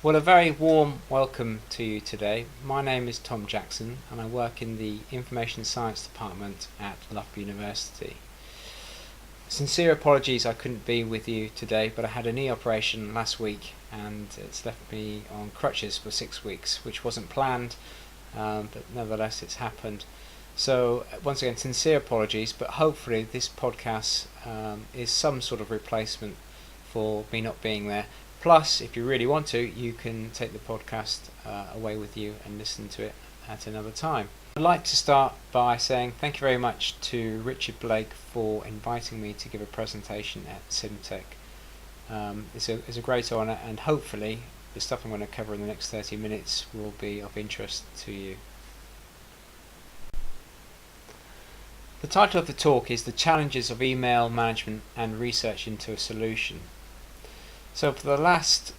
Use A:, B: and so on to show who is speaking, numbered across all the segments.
A: Well, a very warm welcome to you today. My name is Tom Jackson and I work in the Information Science Department at Loughborough University. Sincere apologies I couldn't be with you today, but I had a knee operation last week and it's left me on crutches for 6 weeks, which wasn't planned, but nevertheless it's happened. So once again, sincere apologies, but hopefully this podcast is some sort of replacement for me not being there. Plus, if you really want to, you can take the podcast away with you and listen to it at another time. I'd like to start by saying thank you very much to Richard Blake for inviting me to give a presentation at Simtech. It's a great honour, and hopefully the stuff I'm going to cover in the next 30 minutes will be of interest to you. The title of the talk is The Challenges of Email Management and Research into a Solution. So for the last,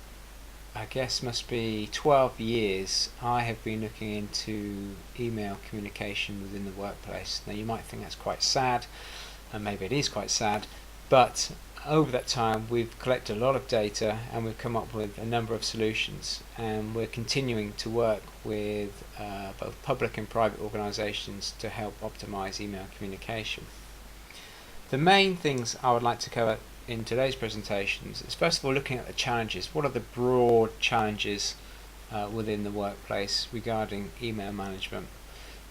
A: I guess must be 12 years, I have been looking into email communication within the workplace. Now you might think that's quite sad, and maybe it is quite sad, but over that time we've collected a lot of data and we've come up with a number of solutions, and we're continuing to work with both public and private organisations to help optimise email communication. The main things I would like to cover in today's presentations is first of all looking at the challenges. What are the broad challenges within the workplace regarding email management?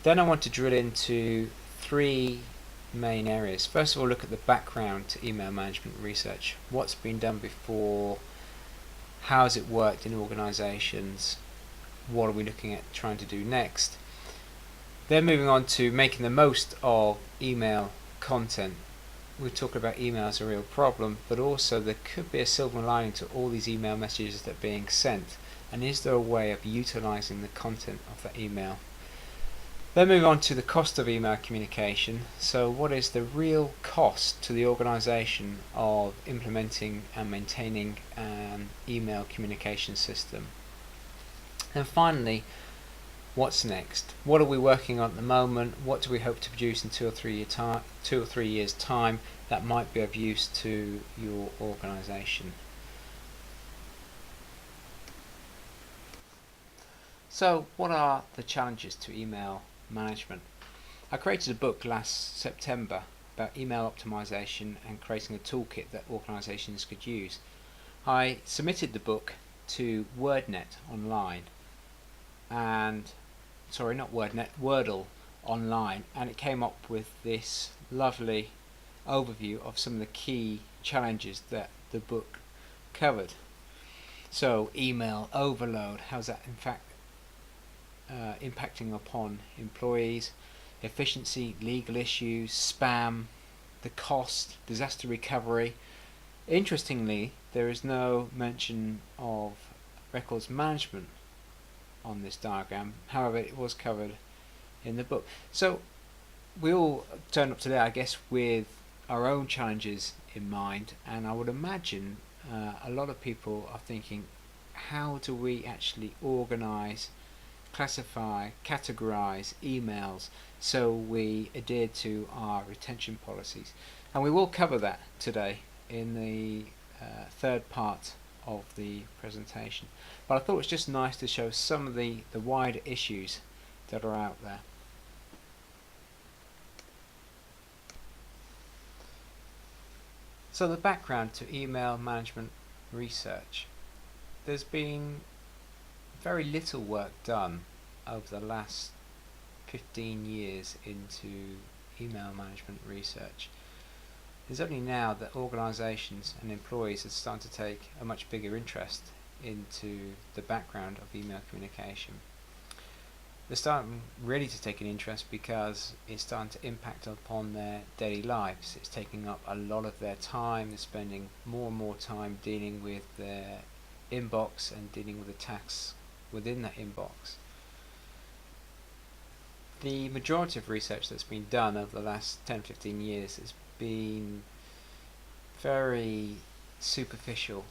A: Then I want to drill into three main areas. First of all, look at the background to email management research. What's been done before? How has it worked in organisations? What are we looking at trying to do next? Then moving on to making the most of email content. We're talking about email as a real problem, but also there could be a silver lining to all these email messages that are being sent, and is there a way of utilising the content of that email? Then move on to the cost of email communication. So what is the real cost to the organisation of implementing and maintaining an email communication system? And finally, what's next? What are we working on at the moment? What do we hope to produce in 2 or 3 years time that might be of use to your organisation? So what are the challenges to email management? I created a book last September about email optimization and creating a toolkit that organisations could use. I submitted the book to WordNet online, and sorry, not WordNet, Wordle online, and it came up with this lovely overview of some of the key challenges that the book covered. So email overload, how's that in fact impacting upon employees, efficiency, legal issues, spam, the cost, disaster recovery. Interestingly, there is no mention of records management on this diagram, however it was covered in the book. So we all turn up today, I guess, with our own challenges in mind, and I would imagine a lot of people are thinking, how do we actually organise, classify, categorise emails so we adhere to our retention policies? And we will cover that today in the third part of the presentation. But I thought it was just nice to show some of the wider issues that are out there. So the background to email management research. There's been very little work done over the last 15 years into email management research. It's only now that organisations and employees are starting to take a much bigger interest into the background of email communication. They're starting really to take an interest because it's starting to impact upon their daily lives. It's taking up a lot of their time. They're spending more and more time dealing with their inbox and dealing with the tasks within that inbox. The majority of research that's been done over the last 10-15 years has been very superficial,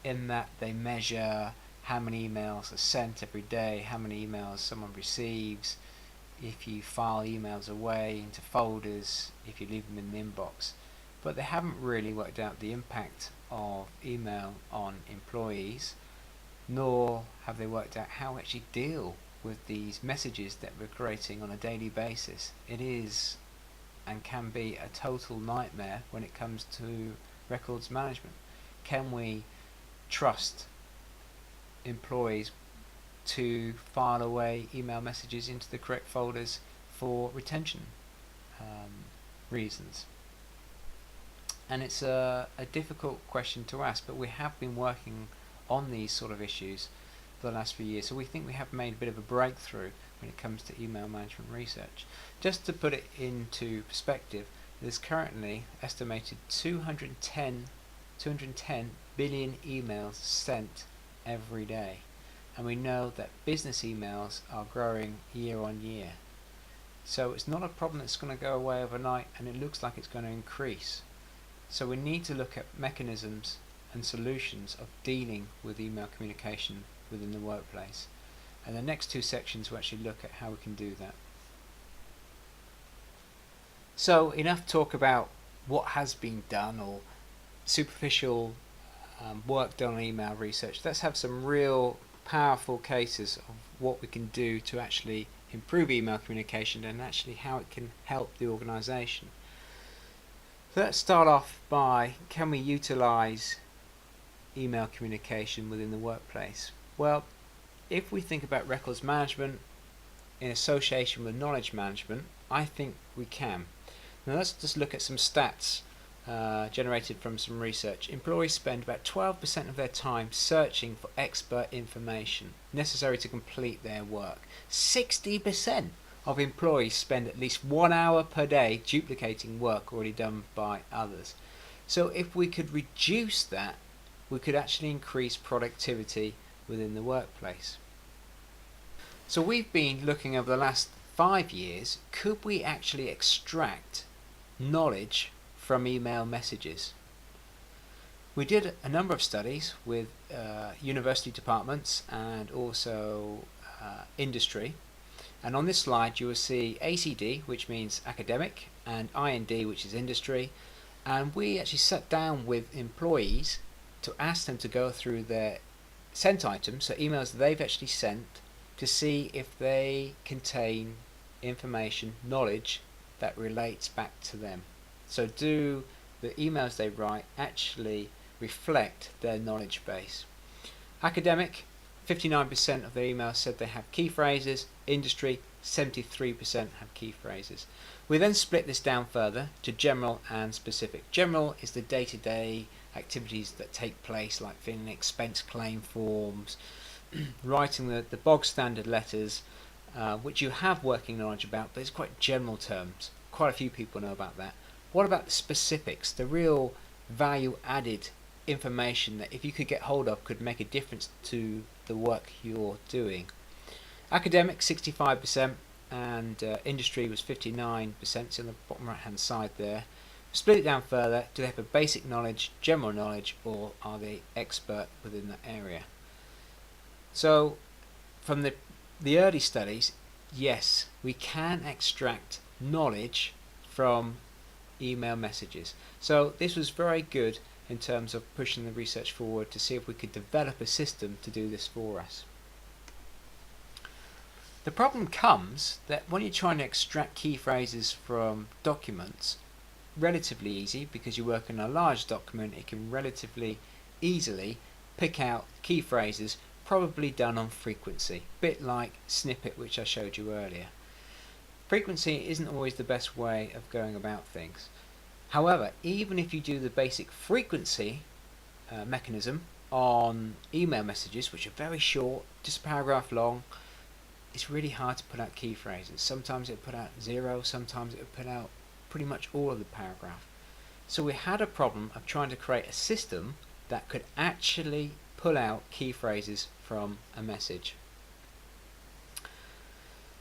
A: in that they measure how many emails are sent every day, how many emails someone receives, if you file emails away into folders, if you leave them in the inbox. But they haven't really worked out the impact of email on employees, nor have they worked out how to actually deal with these messages that we're creating on a daily basis. It is and can be a total nightmare when it comes to records management. Can we trust employees to file away email messages into the correct folders for retention reasons? And it's a difficult question to ask, but we have been working on these sort of issues for the last few years, so we think we have made a bit of a breakthrough when it comes to email management research. Just to put it into perspective, there's currently estimated 210 billion emails sent every day, and we know that business emails are growing year on year. So it's not a problem that's going to go away overnight, and it looks like it's going to increase. So we need to look at mechanisms and solutions of dealing with email communication within the workplace. And the next two sections will actually look at how we can do that. So enough talk about what has been done or superficial work done on email research. Let's have some real powerful cases of what we can do to actually improve email communication and actually how it can help the organisation. So let's start off by, can we utilize email communication within the workplace? Well, if we think about records management in association with knowledge management, I think we can. Now let's just look at some stats generated from some research. Employees spend about 12% of their time searching for expert information necessary to complete their work. 60% of employees spend at least 1 hour per day duplicating work already done by others. So if we could reduce that, we could actually increase productivity within the workplace. So we've been looking over the last 5 years, could we actually extract knowledge from email messages? We did a number of studies with university departments and also industry. And on this slide you will see ACD, which means academic, and IND, which is industry. And we actually sat down with employees to ask them to go through their sent items, so emails they've actually sent, to see if they contain information, knowledge that relates back to them. So do the emails they write actually reflect their knowledge base? Academic, 59% of their emails said they have key phrases. Industry, 73% have key phrases. We then split this down further to general and specific. General is the day-to-day activities that take place, like filling expense claim forms, writing the bog standard letters, which you have working knowledge about, but it's quite general terms. Quite a few people know about that. What about the specifics, the real value added information that if you could get hold of could make a difference to the work you're doing? Academic, 65%, and industry was 59%, so on the bottom right hand side there. Split it down further. Do they have a basic knowledge, general knowledge, or are they expert within that area? So from the early studies, yes, we can extract knowledge from email messages. So this was very good in terms of pushing the research forward to see if we could develop a system to do this for us. The problem comes that when you're trying to extract key phrases from documents, relatively easy because you work in a large document, it can relatively easily pick out key phrases, probably done on frequency, bit like snippet which I showed you earlier. Frequency isn't always the best way of going about things. However, even if you do the basic frequency mechanism on email messages, which are very short, just a paragraph long, it's really hard to put out key phrases. Sometimes it'll put out 0, sometimes it'll put out pretty much all of the paragraph. So we had a problem of trying to create a system that could actually pull out key phrases from a message.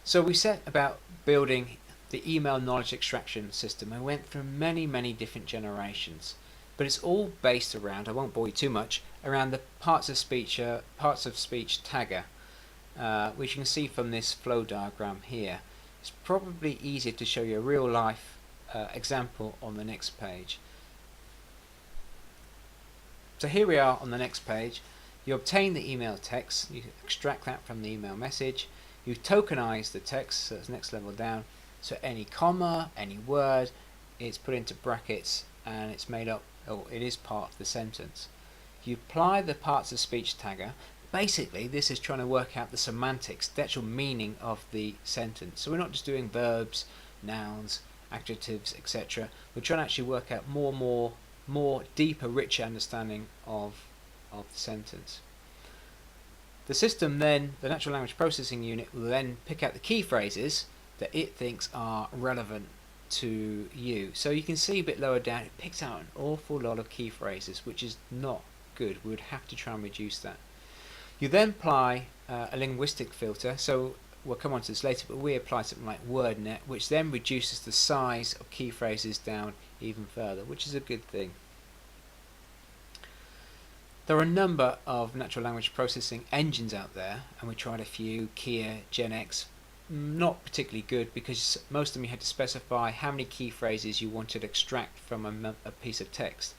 A: So we set about building the email knowledge extraction system and went through many different generations, but it's all based around, I won't bore you too much, around the parts of speech tagger, which you can see from this flow diagram here. It's probably easier to show you a real life example on the next page. So here we are on the next page. You obtain the email text, you extract that from the email message, you tokenize the text, so it's next level down, so any comma, any word, it's put into brackets and it's made up, or it is part of the sentence. You apply the parts of speech tagger. Basically, this is trying to work out the semantics, the actual meaning of the sentence. So we're not just doing verbs, nouns, adjectives, etc. We're trying to actually work out more deeper, richer understanding of the sentence. The system then, the natural language processing unit, will then pick out the key phrases that it thinks are relevant to you. So you can see a bit lower down, it picks out an awful lot of key phrases, which is not good. We would have to try and reduce that. You then apply a linguistic filter, so we'll come on to this later, but we apply something like WordNet, which then reduces the size of key phrases down even further, which is a good thing. There are a number of natural language processing engines out there, and we tried a few, Kia, GenX, not particularly good because most of them you had to specify how many key phrases you wanted to extract from a piece of text.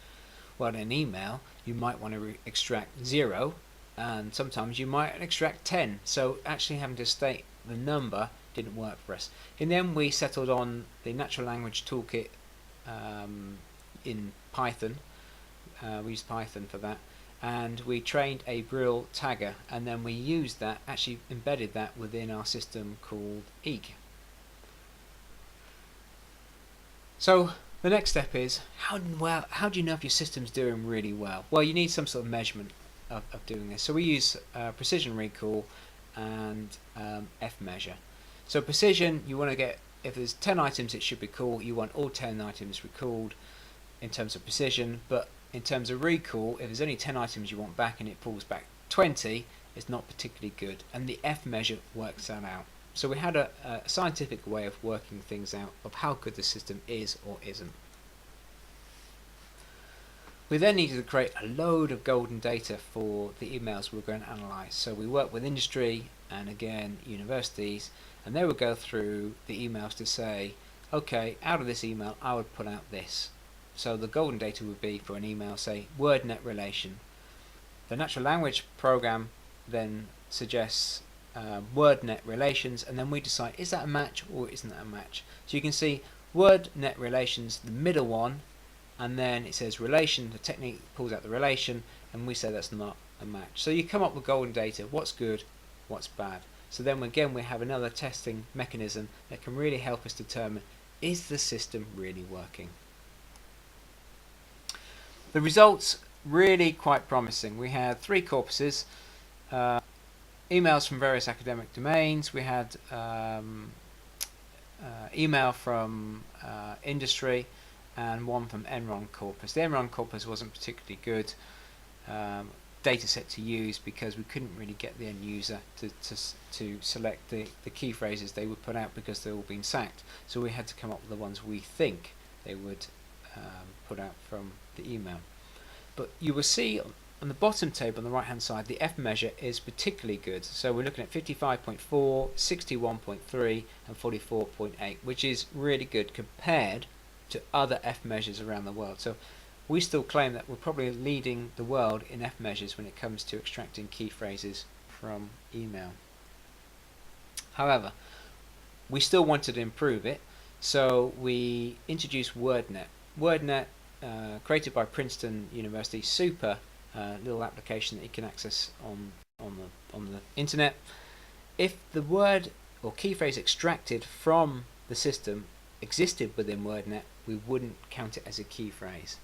A: Well, in an email, you might want to extract 0, and sometimes you might extract 10, so actually having to state the number didn't work for us. In the end, we settled on the natural language toolkit in Python. We used Python for that, and we trained a Brill tagger, and then we used that, actually embedded that within our system called Eek. So the next step is, how do you know if your system's doing really well? Well, you need some sort of measurement of doing this. So we use precision recall and F measure. So precision, you want to get, if there's 10 items it should recall, you want all 10 items recalled in terms of precision, but in terms of recall, if there's only 10 items you want back and it pulls back 20, it's not particularly good, and the F measure works that out. So we had a scientific way of working things out of how good the system is or isn't. We then needed to create a load of golden data for the emails we were going to analyse. So we worked with industry and again universities, and they would go through the emails to say, okay, out of this email I would put out this. So the golden data would be for an email, say, WordNet relation. The natural language program then suggests WordNet relations, and then we decide, is that a match or isn't that a match? So you can see WordNet relations, the middle one, and then it says relation, the technique pulls out the relation, and we say that's not a match. So you come up with golden data, what's good, what's bad. So then again we have another testing mechanism that can really help us determine, is the system really working? The results really quite promising. We had 3 corpuses, emails from various academic domains, we had email from industry, and one from Enron corpus. The Enron corpus wasn't particularly good data set to use because we couldn't really get the end user to select the key phrases they would put out because they're all been sacked. So we had to come up with the ones we think they would put out from the email. But you will see on the bottom table on the right hand side the F measure is particularly good. So we're looking at 55.4, 61.3 and 44.8, which is really good compared to other F measures around the world. So we still claim that we're probably leading the world in F measures when it comes to extracting key phrases from email. However, we still wanted to improve it, so we introduced WordNet. WordNet, created by Princeton University, super little application that you can access on the internet. If the word or key phrase extracted from the system existed within WordNet, we wouldn't count it as a key phrase.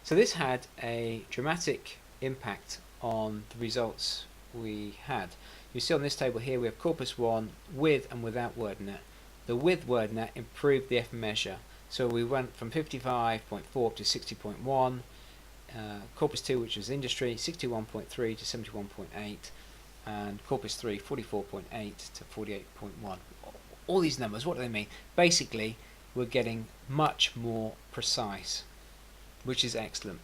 A: So this had a dramatic impact on the results we had. You see on this table here we have Corpus 1 with and without WordNet. The with WordNet improved the F measure, so we went from 55.4 to 60.1, Corpus 2, which was industry, 61.3 to 71.8, and Corpus 3, 44.8 to 48.1. All these numbers, what do they mean? Basically, we're getting much more precise, which is excellent.